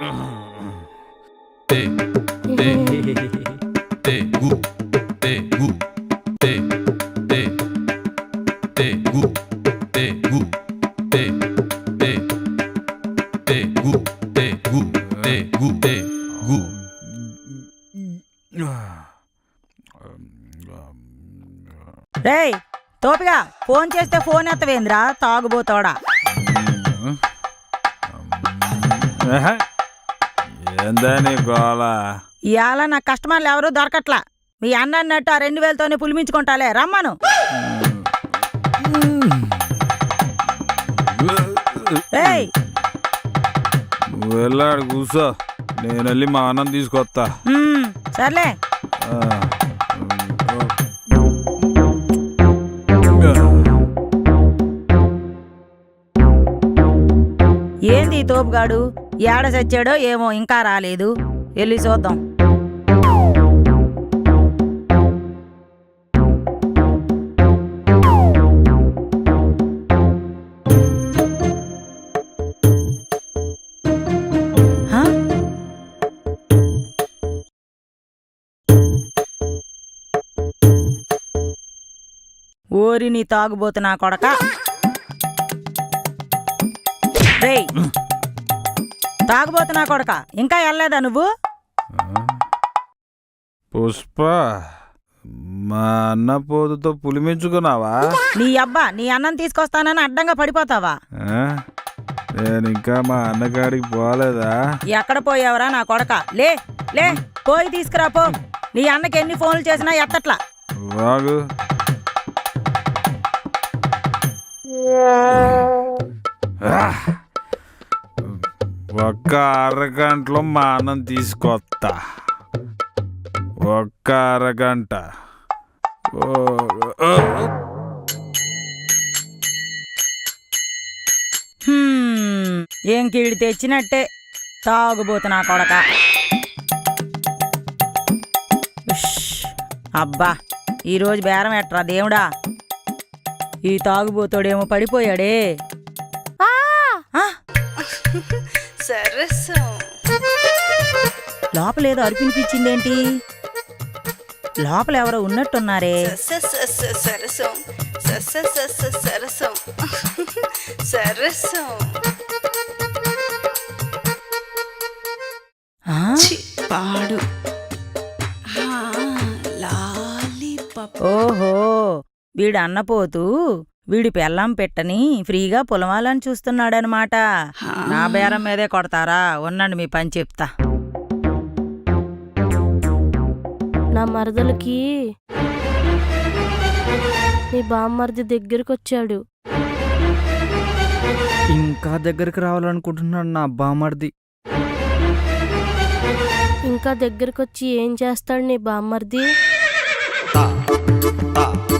రేయ్ తోపిగా ఫోన్ చేస్తే ఫోన్ ఎత్తవేంద్రా తాగుబోతోడా. ఏందని గోలా? ఇవాళ నా కస్టమర్లు ఎవరూ దొరకట్లా. మీ అన్న అన్నట్టు ఆ 2000తోనే పులిమించుకుంటాలే, రమ్మను. రేయ్ నువ్వు వెళ్ళాడు కూర్చో, నేను వెళ్ళి మా అన్నం తీసుకొస్తా. సర్లే. ఏంది తోపుగాడు ఏడ చచ్చాడో ఏమో ఇంకా రాలేదు, వెళ్ళి చూద్దాం. ఓరి నీ తాగుబోతున్నా కొడక. రేయ్ తాగుబోతున్నా కొడక, ఇంకా వెళ్ళలేదా నువ్వు? పుష్ప, మా అన్న పోతుతో పులిమించుకున్నావా? నీ అబ్బా, నీ అన్నం తీసుకొస్తానని అడ్డంగా పడిపోతావా? నేను ఇంకా మా అన్నగాడికి పోలేదా? ఎక్కడ పోయావరా నా కొడక? లే లే పోయి తీసుకురా పో. నీ అన్నకి ఎన్ని ఫోన్లు చేసినా ఎత్తట్లా. వాగు. ఒక్క అరగంటలో మా అన్నం తీసుకొస్తా. ఒక్క అరగంట. ఏం కీడి తెచ్చినట్టే తాగుబోతున్నా కొడక. అబ్బా ఈరోజు బేరం ఎట్రా దేవుడా. ఈ తాగుబోతోడేమో పడిపోయాడే. లోపలేదో అరిపినిపించిందేంటి? లోపల ఎవరో ఉన్నట్టున్నారే. ఓహో, వీడు అన్నపోతూ వీడి పెళ్ళాం పెట్టని ఫ్రీగా పొలమాలని చూస్తున్నాడనమాట. నా బేరం మీదే కొడతారా? ఉండండి మీ పని చెప్తా. నా మరదలకి నీ బామ్మర్ది దగ్గరకొచ్చాడు. ఇంకా దగ్గరికి రావాలనుకుంటున్నాడు నా బామ్మర్ది. ఇంకా దగ్గరకొచ్చి ఏం చేస్తాడు నీ బామ్మర్ది?